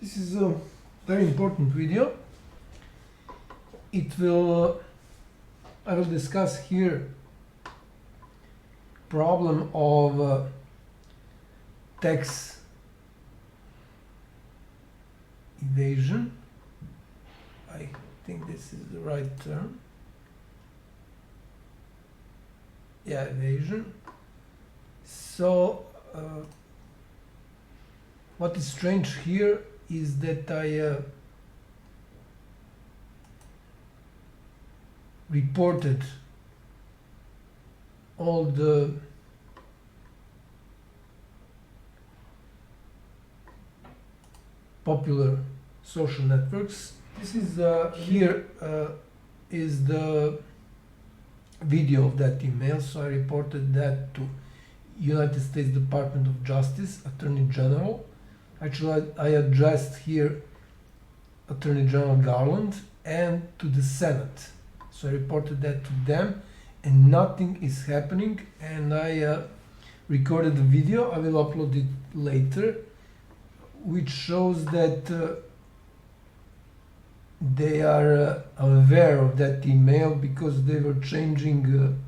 This is a very important video. I will discuss here problem of tax evasion. I think this is the right term. Yeah, evasion. So what is strange here is that I reported all the popular social networks. This is here is the video of that email. So I reported that to United States Department of Justice, Attorney General. Actually, I addressed here Attorney General Garland and to the Senate. So I reported that to them, and nothing is happening. And I recorded the video. I will upload it later, which shows that they are aware of that email because they were changing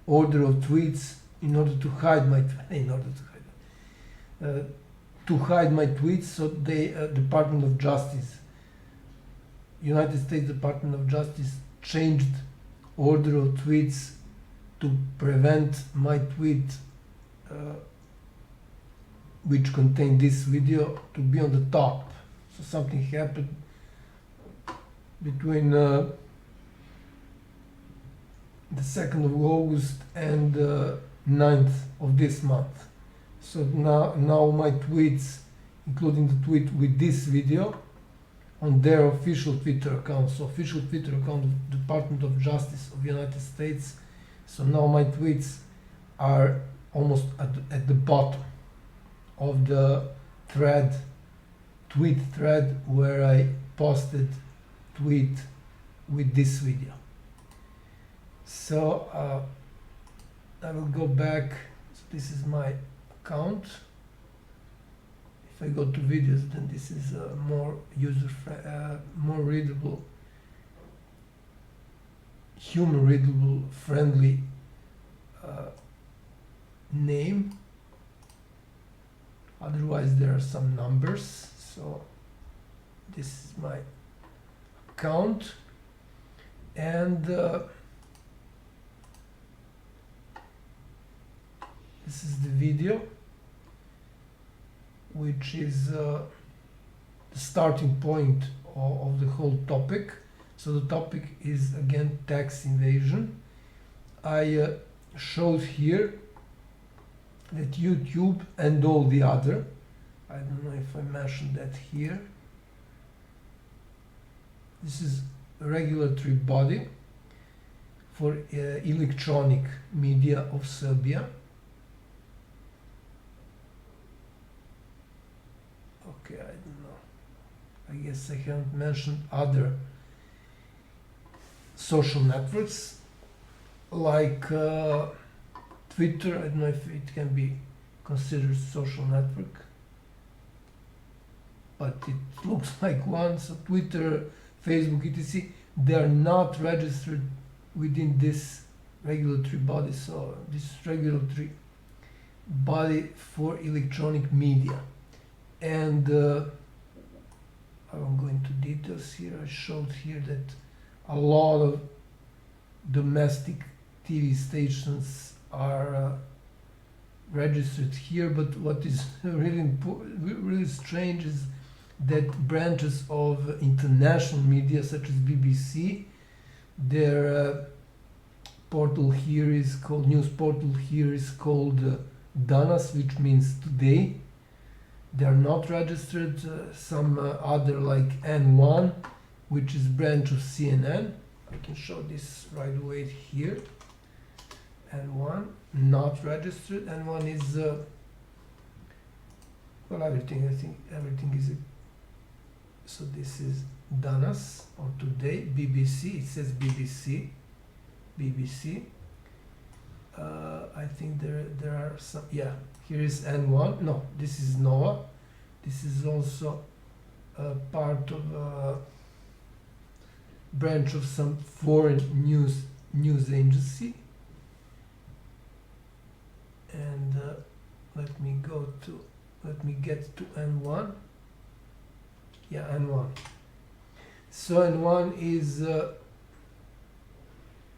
order of tweets in order to hide my tweets. So they Department of Justice, United States Department of Justice, changed order of tweets to prevent my tweet which contained this video to be on the top. So something happened between the 2nd of August and 9th of this month. So now my tweets, including the tweet with this video, on their official Twitter account. So official Twitter account of Department of Justice of the United States. So now my tweets are almost at the bottom of the tweet thread where I posted tweet with this video. So I will go back. So this is my account. If I go to videos, then this is a more more readable, human readable, friendly name. Otherwise there are some numbers. So this is my account, and this is the video, which is the starting point of the whole topic. So the topic is again tax evasion. I showed here that YouTube and all the other, I don't know if I mentioned that here, this is a regulatory body for electronic media of Serbia. Okay, I don't know. I guess I haven't mentioned other social networks like Twitter. I don't know if it can be considered social network, but it looks like one. So Twitter, Facebook, etc., they are not registered within this regulatory body. So this regulatory body for electronic media. And I won't go into details here. I showed here that a lot of domestic TV stations are registered here, but what is really strange is that branches of international media such as BBC, their portal here is called, news portal here is called Danas, which means today. They are not registered. Some other like N1, which is branch of CNN. I can show this right away here. N1, not registered. N1 is well, everything. I think everything is. So this is Danas or Today. BBC. It says BBC. BBC. I think there are some. Yeah, here is N1. No, this is Nova. This is also a part of a branch of some foreign news agency. And let me get to N1. Yeah, N1. So N1 is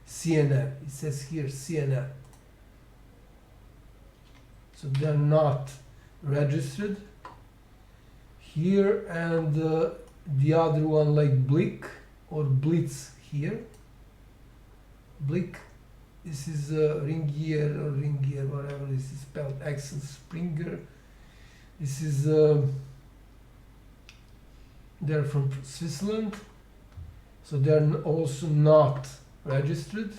CNN. It says here CNN. So they're not registered here, and the other one like Blick or Blitz here. Blick, this is Ringier or Ringier, whatever this is spelled, Axel Springer. This is they're from Switzerland, so they're also not registered.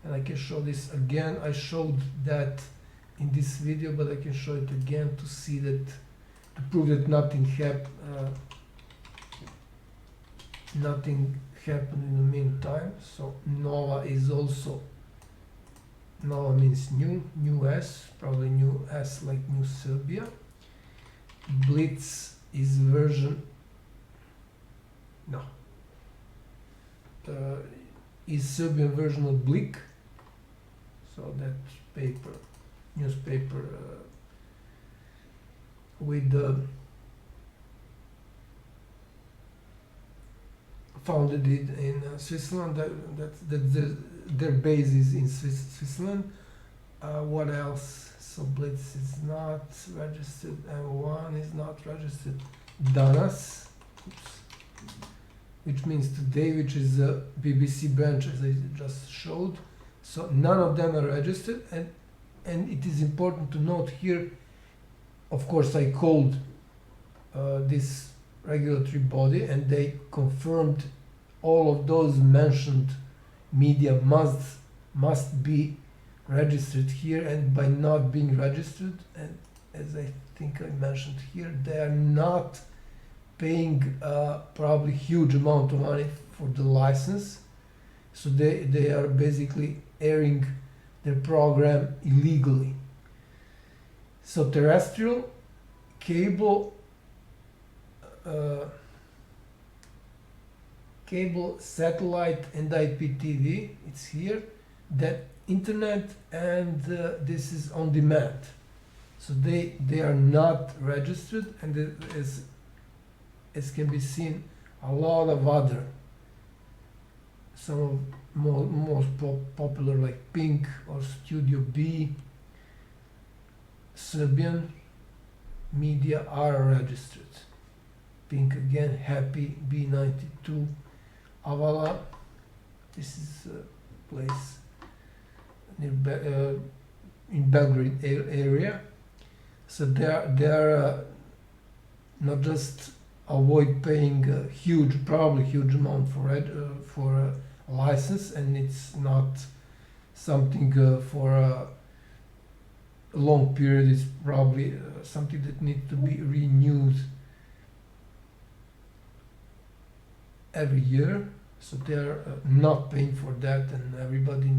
And I can show this again. I showed that in this video, but I can show it again to see that, to prove that nothing happened in the meantime. So Nova is also, Nova means new S, probably new S like New Serbia. Blitz is version, no, is Serbian version of Blick. So that newspaper with founded it in Switzerland. Their base is in Switzerland. What else? So Blitz is not registered, and one is not registered. Danas, which means today, which is a BBC branch, as I just showed. So none of them are registered, and it is important to note here, of course, I called this regulatory body, and they confirmed all of those mentioned media must be registered here, and by not being registered, and as I think I mentioned here, they are not paying probably huge amount of money for the license, so they are basically airing their program illegally. So terrestrial, cable, satellite, and IPTV, it's here. That internet, and this is on demand. So they are not registered, and as can be seen, a lot of other, some of most popular like Pink or Studio B, Serbian media are registered. Pink again, Happy, B92, Avala, this is a place near in Belgrade area. So they are not just avoid paying a probably huge amount for a license, and it's not something for a long period. It's probably something that needs to be renewed every year. So they are not paying for that, and everybody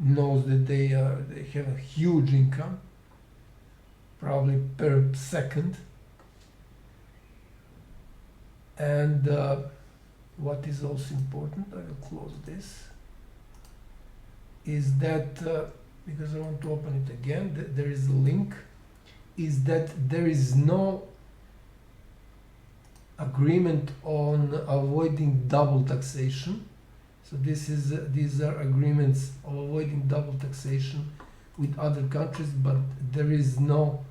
knows that they have a huge income, probably per second. And what is also important, I will close this, is that because I want to open it again, there is a link, is that there is no agreement on avoiding double taxation. So these are agreements of avoiding double taxation with other countries, but there is no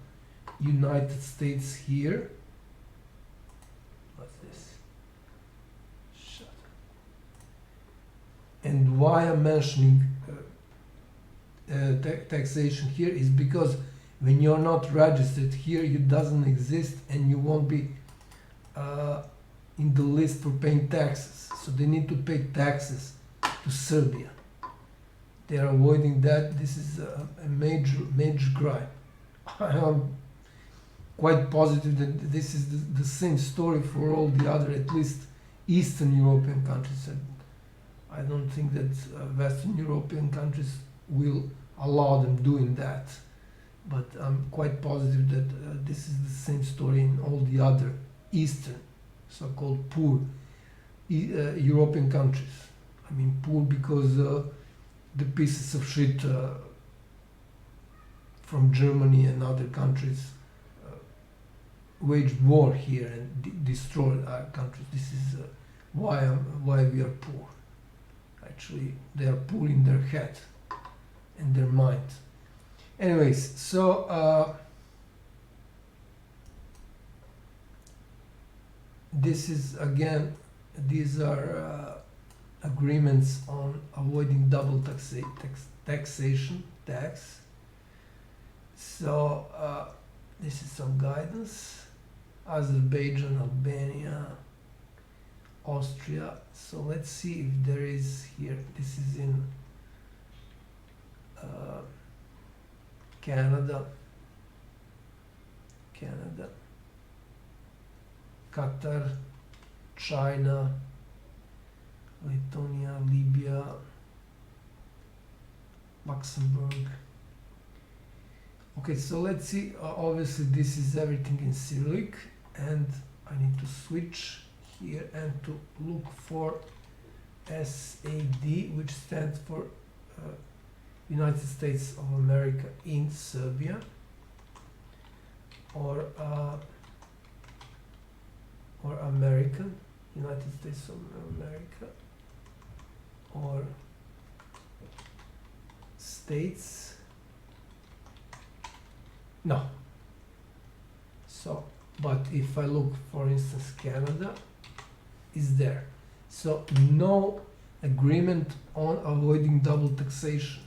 United States here. What's this? Shut up. And why I'm mentioning taxation here is because when you're not registered here, it doesn't exist, and you won't be in the list for paying taxes. So they need to pay taxes to Serbia. They are avoiding that. This is a major crime. I am quite positive that this is the same story for all the other, at least Eastern European countries. And I don't think that Western European countries will allow them doing that. but I'm quite positive that this is the same story in all the other Eastern, so-called poor European countries. I mean poor because the pieces of shit from Germany and other countries waged war here and destroyed our countries. This is why we are poor. Actually, they are poor in their head and their mind. Anyways, so this is again, these are agreements on avoiding double taxation, tax. So this is some guidance. Azerbaijan, Albania, Austria. So let's see if there is here. This is in Canada, Qatar, China, Lithuania, Libya, Luxembourg. Okay, so let's see. Obviously, this is everything in Cyrillic, and I need to switch here and to look for SAD, which stands for United States of America in Serbia, or American, United States of America, or States. No. So, but if I look, for instance, Canada is there. So no agreement on avoiding double taxation,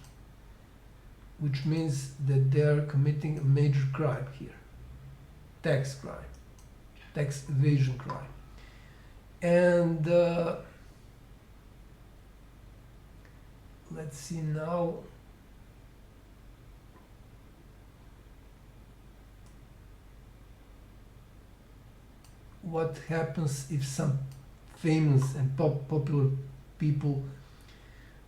which means that they are committing a major crime here. Tax crime, tax evasion crime. And let's see now. What happens if some famous and popular people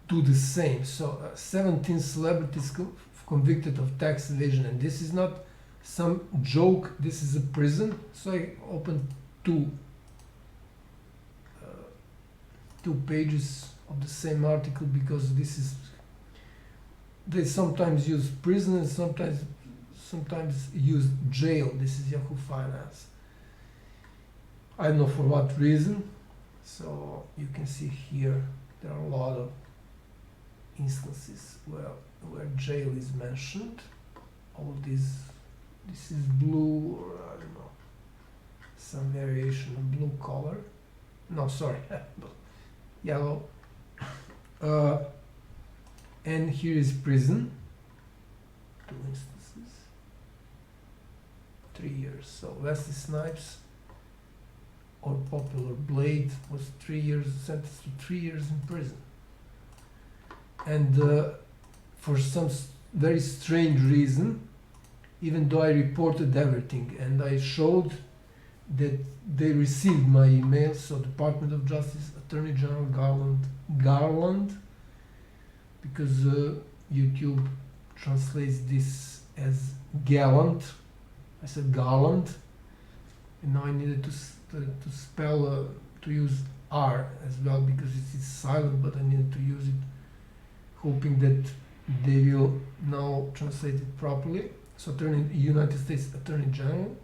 do the same? So 17 celebrities convicted of tax evasion, and this is not some joke, this is a prison. So I opened two pages of the same article, because this is, they sometimes use prison and sometimes use jail. This is Yahoo Finance. I don't know for what reason. So you can see here there are a lot of instances where jail is mentioned. All these, this is blue, or I don't know, some variation of blue color. No, sorry, yellow. And here is prison. 2 instances. 3 years. So Wesley Snipes, or popular Blade, was 3 years, sentenced to 3 years in prison. And for some very strange reason, even though I reported everything and I showed that they received my email, so Department of Justice, Attorney General Garland, because YouTube translates this as Gallant. I said Garland, and now I needed to spell, to use R as well, because it is silent, but I needed to use it, hoping that they will now translate it properly. So United States Attorney General,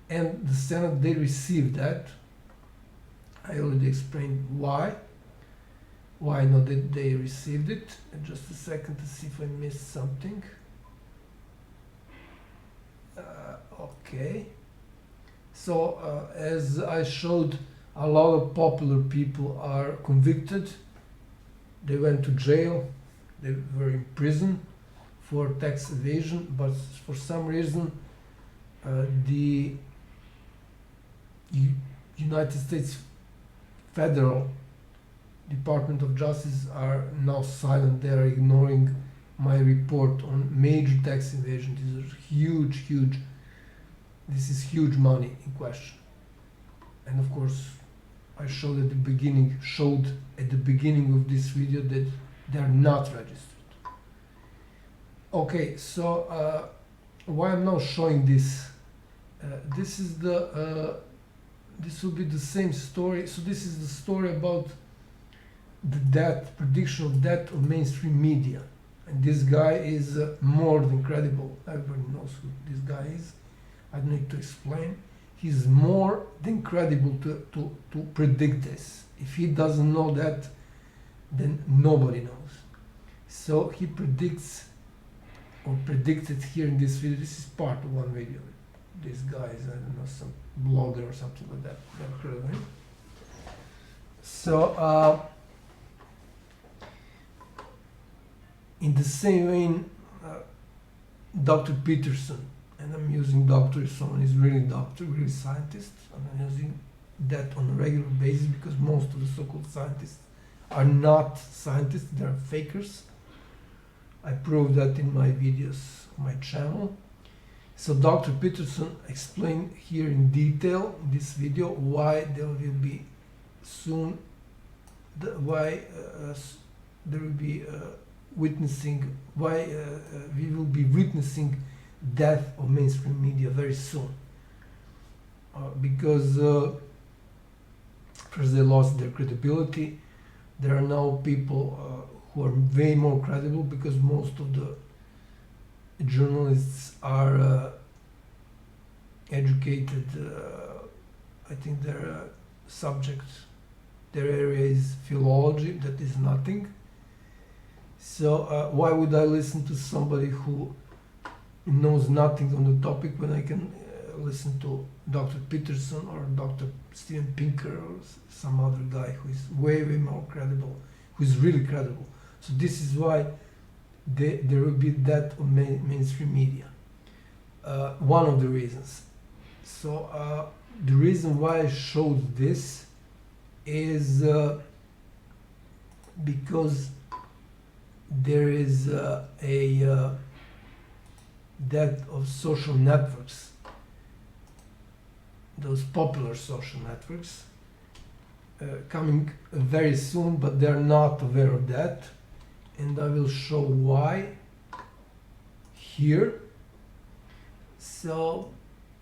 and the Senate, they received that. I already explained why not that they received it. And just a second to see if I missed something. Okay. So as I showed, a lot of popular people are convicted. They went to jail, they were in prison for tax evasion, but for some reason the United States Federal Department of Justice are now silent. They are ignoring my report on major tax evasion. These are huge, this is huge money in question. And of course, I showed at the beginning of this video that they are not registered. Okay, so why I'm now showing this. This is this will be the same story. So this is the story about the prediction of death of mainstream media. And this guy is more than credible. Everybody knows who this guy is. I don't need to explain. He's more than credible to predict this. If he doesn't know that, then nobody knows. So he predicts, or predicted here in this video. This is part of one video. This guy is, I don't know, some blogger or something like that. Never heard of him. So, in the same vein, Dr. Peterson, and I'm using doctor if someone is really doctor, really scientist, and I'm using that on a regular basis because most of the so-called scientists are not scientists, they're fakers. I prove that in my videos on my channel. So Dr. Peterson explained here in detail in this video why there will be soon, why there will be witnessing, why we will be witnessing death of mainstream media very soon. Because first they lost their credibility. There are now people who are way more credible because most of the journalists are educated. I think their subject, their area is philology, that is nothing. So why would I listen to somebody who knows nothing on the topic when I can listen to Dr. Peterson or Dr. Steven Pinker or some other guy who is way more credible, who is really credible. So this is why there will be that of mainstream media. One of the reasons. So the reason why I showed this is because there is a death of social networks, those popular social networks, coming very soon, but they're not aware of that. And I will show why here. So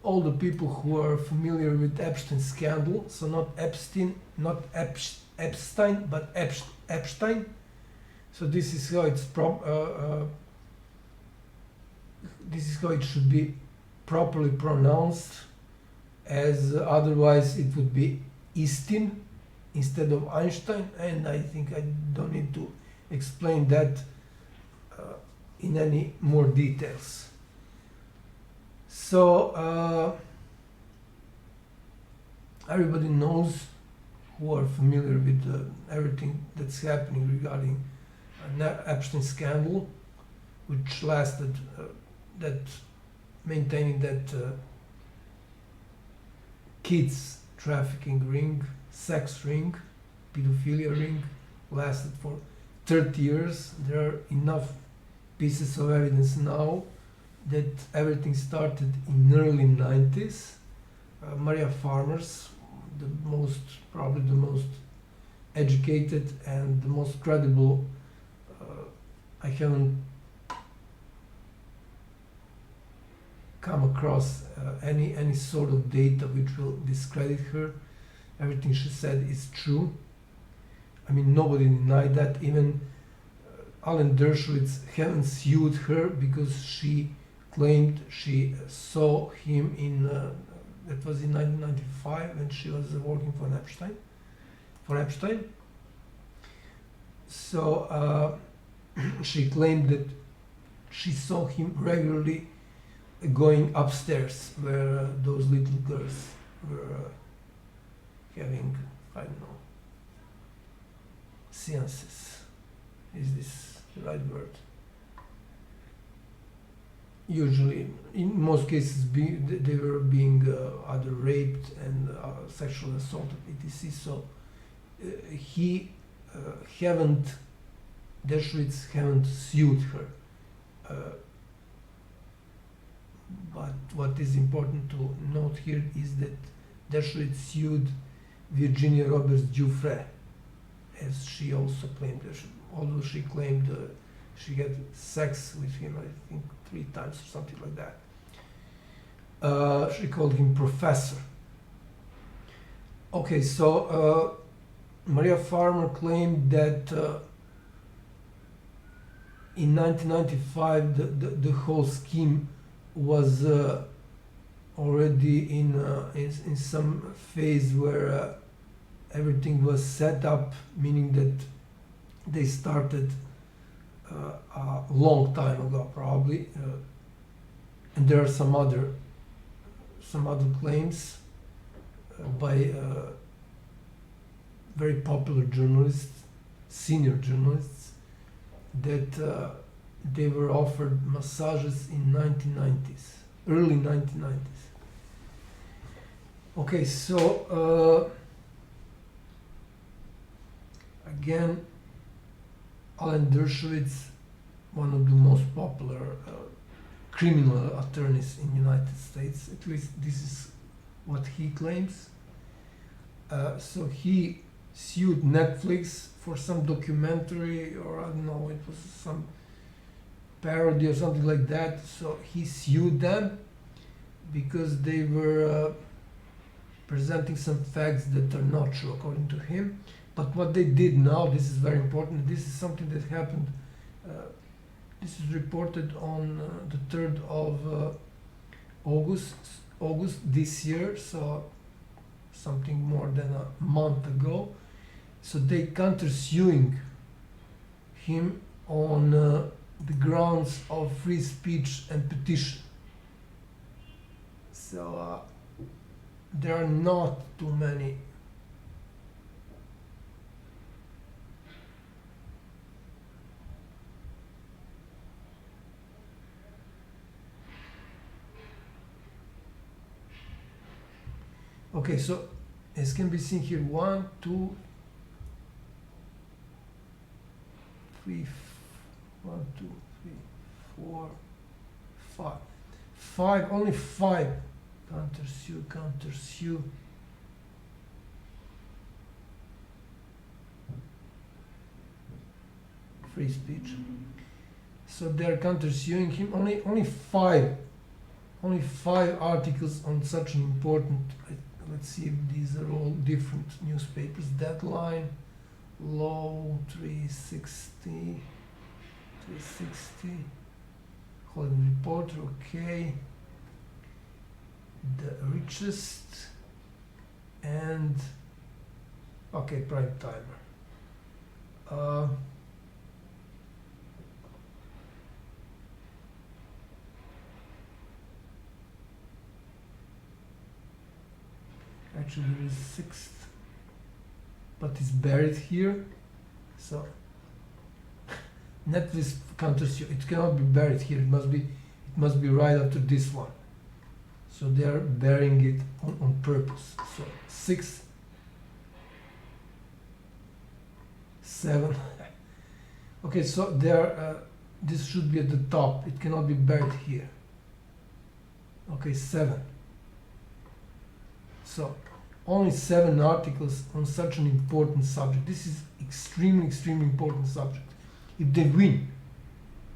all the people who are familiar with Epstein scandal, so not Epstein, but Epstein. So this is how it's this is how it should be properly pronounced, as otherwise it would be Eastin instead of Einstein, and I think I don't need to explain that in any more details. So everybody knows, who are familiar with everything that's happening regarding Abstinence Scandal, which lasted, maintaining that kids trafficking ring, sex ring, pedophilia ring, lasted for 30 years. There are enough pieces of evidence now that everything started in early 90s. Maria Farmers, probably the most educated and the most credible. I haven't come across any sort of data which will discredit her. Everything she said is true. I mean, nobody denied that. Even Alan Dershowitz haven't sued her because she claimed she saw him in, that was in 1995 when she was working for Epstein. So she claimed that she saw him regularly going upstairs where those little girls were having, I don't know, seances. Is this the right word? Usually, in most cases, they were being either raped and sexually assaulted, etc. So Dershowitz haven't sued her. But what is important to note here is that Dershowitz sued Virginia Roberts Giuffre, as she also claimed, although she claimed she had sex with him, I think 3 times or something like that. She called him professor. Okay, so Maria Farmer claimed that in 1995 the whole scheme was already in some phase where everything was set up, meaning that they started a long time ago, probably, and there are some other claims by very popular journalists, senior journalists, that they were offered massages in 1990s, early 1990s. Okay, so again, Alan Dershowitz, one of the most popular criminal attorneys in the United States, at least this is what he claims. So he sued Netflix for some documentary, or I don't know, it was some parody or something like that. So he sued them because they were presenting some facts that are not true according to him. But what they did now, this is very important, this is something that happened, this is reported on the 3rd of August this year, so something more than a month ago. So they countersuing him on the grounds of free speech and petition. So there are not too many Okay, so as can be seen here, 1, 2, 3, 1, 2, 3, 4, 5. 5, only 5. Countersue. Free speech. So they're countersuing him. Only 5. Only 5 articles on such an important. Let's see if these are all different newspapers. Deadline, Law, 360, Hollywood Reporter, okay. The Richest, and okay, Prime Timer. Actually, there is 6th, but it's buried here. So Netflix countersue. It cannot be buried here. It must be right after this one. So they are burying it on purpose. So 6, 7. Okay, so there. This should be at the top. It cannot be buried here. Okay, 7. So only 7 articles on such an important subject. This is extremely important subject. If they win,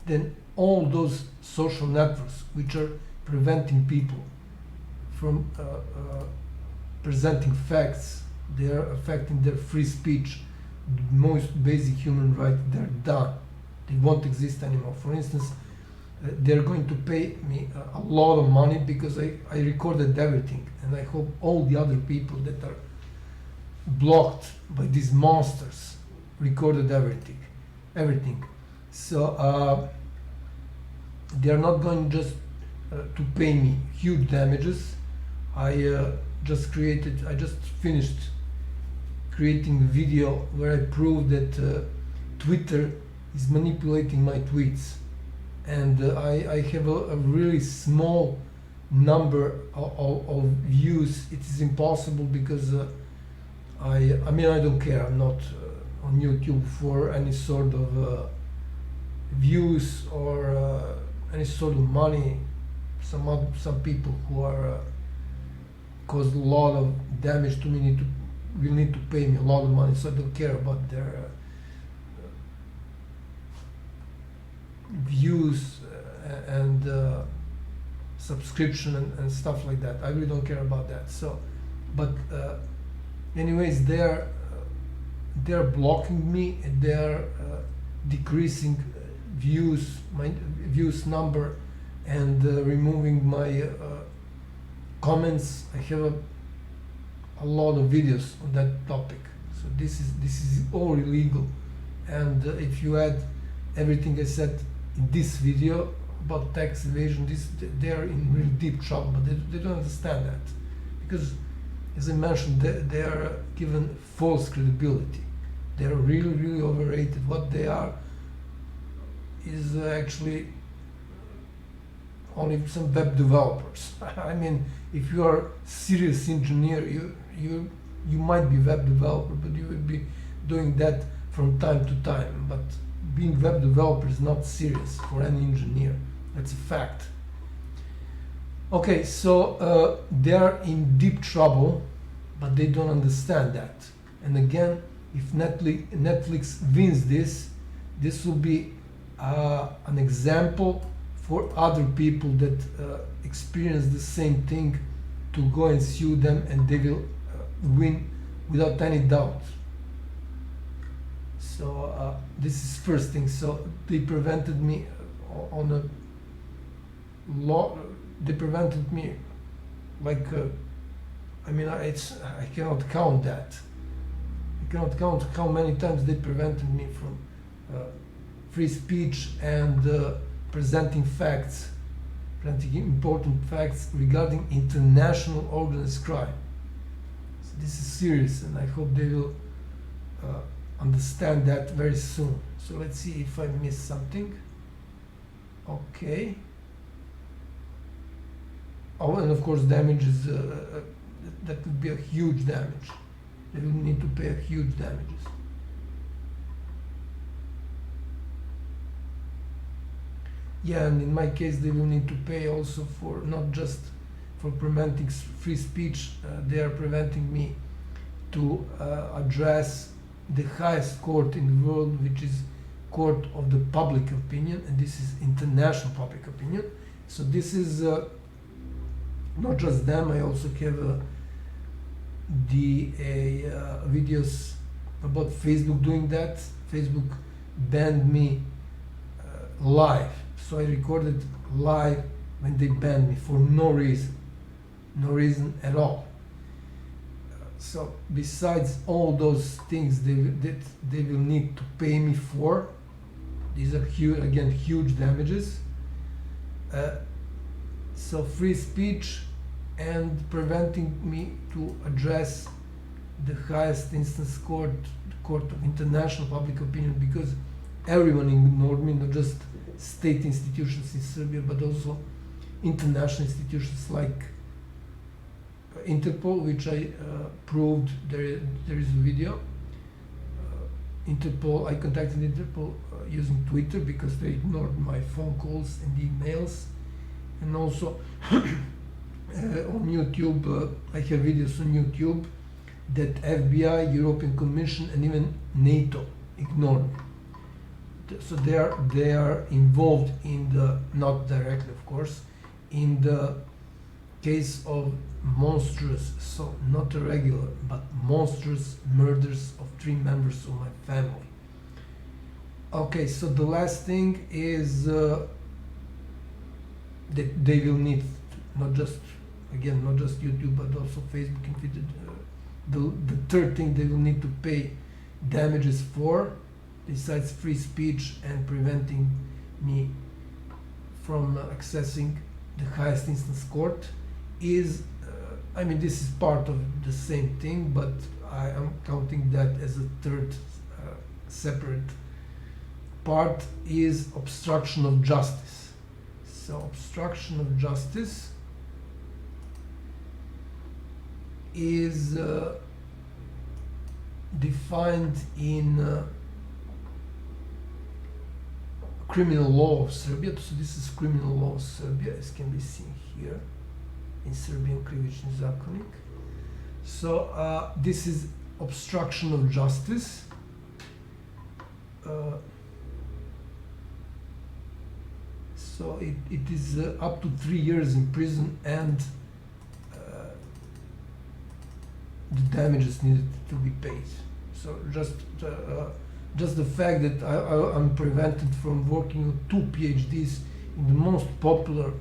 then all those social networks which are preventing people from presenting facts, they are affecting their free speech, the most basic human right, they're done. They won't exist anymore. For instance, they're going to pay me a lot of money because I recorded everything, and I hope all the other people that are blocked by these monsters recorded everything. So they are not going just to pay me huge damages. I just finished creating a video where I prove that Twitter is manipulating my tweets. And I have a really small number of views. It is impossible because I mean, I don't care. I'm not on YouTube for any sort of views or any sort of money. Some people who are cause a lot of damage to me will need to pay me a lot of money. So I don't care about their views and subscription and stuff like that. I really don't care about that. So, but anyways, they're blocking me, and they're decreasing my views number, and removing my comments. I have a lot of videos on that topic. So this is all illegal, and if you add everything I said in this video about tax evasion, they are in really deep trouble, but they don't understand that, because, as I mentioned, they are given false credibility. They are really overrated. What they are is actually only some web developers. I mean, if you are a serious engineer, you might be web developer, but you will be doing that from time to time. But being web developer is not serious for any engineer. That's a fact. Okay, so they are in deep trouble, but they don't understand that. And again, if Netflix wins this will be an example for other people that experience the same thing, to go and sue them, and they will win without any doubt. So this is first thing. So they prevented me on a law. They prevented me, like I mean, I cannot count that. I cannot count how many times they prevented me from free speech and presenting important facts regarding international organized crime. So this is serious, and I hope they will understand that very soon. So let's see if I missed something. Okay. Oh, and of course, damages. That would be a huge damage. They will need to pay a huge damages. Yeah, and in my case, they will need to pay also for, not just for preventing free speech. They are preventing me to address the highest court in the world, which is court of the public opinion, and this is international public opinion. So this is not just them. I also have the videos about Facebook doing that. Facebook banned me live, so I recorded live when they banned me for no reason at all. So besides all those things they will need to pay me for, these are huge damages. So free speech and preventing me to address the highest instance court, the court of international public opinion, because everyone ignored me, not just state institutions in Serbia, but also international institutions like Interpol, which I proved. There is a video. Interpol, I contacted Interpol using Twitter, because they ignored my phone calls and emails, and also on YouTube. I have videos on YouTube that FBI, European Commission, and even NATO ignored me. So they are involved in the, not directly of course, in the case of monstrous, so not irregular, but monstrous murders of 3 members of my family. Okay, so the last thing is that they will need not just YouTube, but also Facebook and Twitter. The third thing they will need to pay damages for, besides free speech and preventing me from accessing the highest instance court, is I mean, this is part of the same thing, but I am counting that as a third separate part, is obstruction of justice. So obstruction of justice is defined in criminal law of Serbia. So this is criminal law of Serbia, as can be seen here in Serbian Krivični zakonik. So this is obstruction of justice. So it is up to 3 years in prison, and the damages needed to be paid. So just the fact that I'm prevented from working on 2 PhDs in the most popular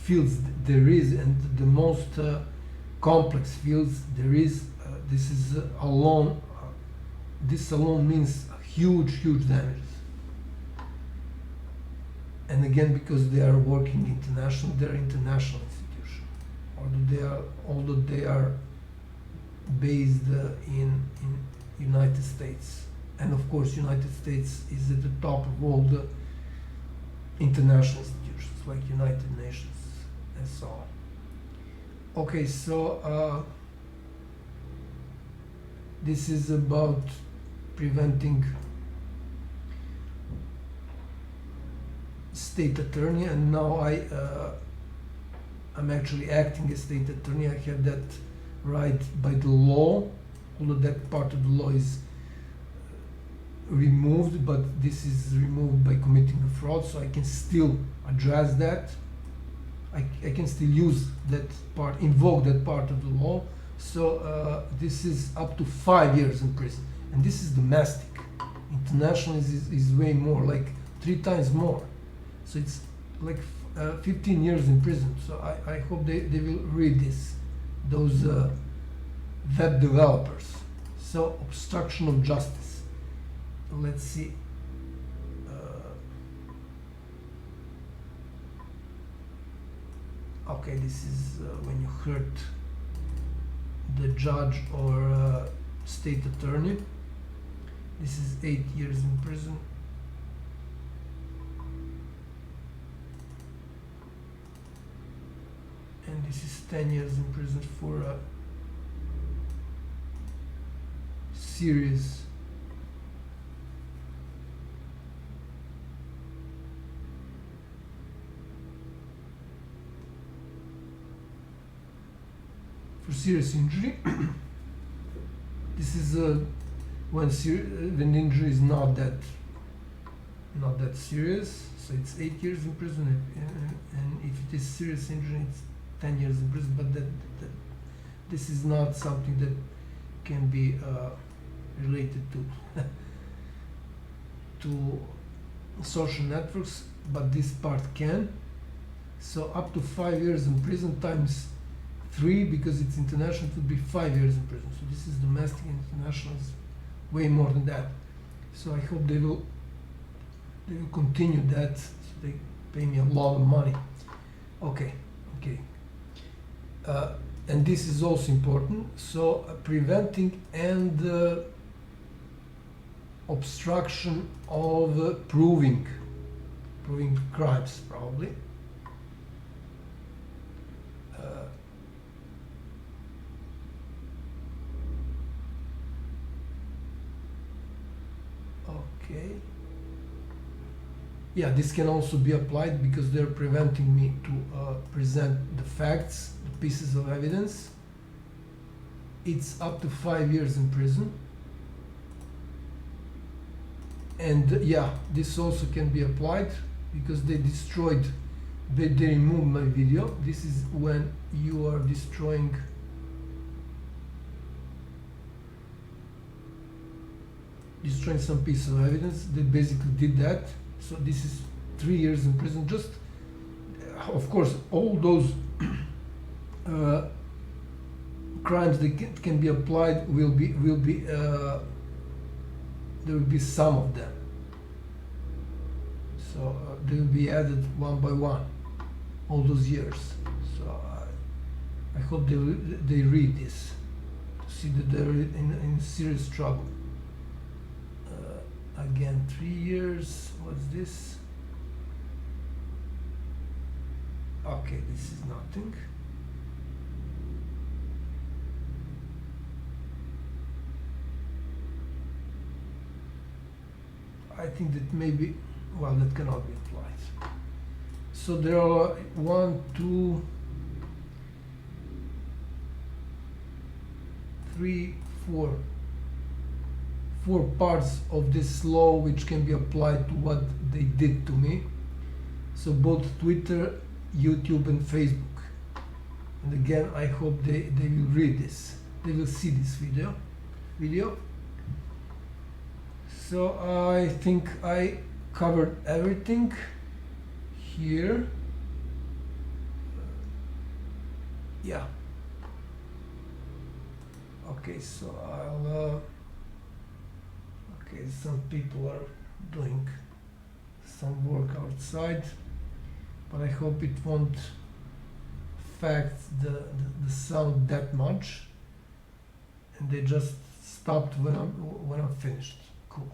fields there is, and the most complex fields there is, this alone means huge damages. And again, because they are working international, they're international institution, although they are based in United States, and of course United States is at the top of all the international institutions like United Nations and so on. Okay, so this is about preventing state attorney, and now I'm actually acting as state attorney. I have that right by the law, although that part of the law is removed, but this is removed by committing a fraud, so I can still address that. I can still use that part, invoke that part of the law. So this is up to 5 years in prison, and this is domestic. International is way more, like 3 times more. So it's like 15 years in prison. So I hope they will read this, those web developers. So obstruction of justice. Let's see. Okay, this is when you hurt the judge or state attorney. This is 8 years in prison. And this is 10 years in prison for a serious injury. This is when the injury is not that serious, so it's 8 years in prison, and if it is serious injury, it's 10 years in prison. But this is not something that can be related to social networks, but this part can. So up to 5 years in prison times 3, because it's international, it would be 5 years in prison. So this is domestic, and international is way more than that. So I hope they will continue that. So they pay me a lot of money. Okay. And this is also important. So preventing and obstruction of proving crimes, probably. Okay. Yeah, this can also be applied because they're preventing me to present the facts, the pieces of evidence. It's up to 5 years in prison. And yeah, this also can be applied because they removed my video. This is when you are destroying some piece of evidence. They basically did that. So this is 3 years in prison. Just, of course, all those crimes that can be applied will be there will be some of them. So they will be added one by one, all those years. So I hope they read this to see that they're in serious trouble. Again, 3 years. What's this? Okay, this is nothing. I think that maybe, well, that cannot be applied. So there are 1, 2, 3, 4 4 parts of this law which can be applied to what they did to me. So both Twitter, YouTube and Facebook. And again, I hope they will read this. They will see this video. So I think I covered everything here. Yeah. Okay, so I'll okay, some people are doing some work outside, but I hope it won't affect the sound that much, and they just stopped when I'm finished. Cool.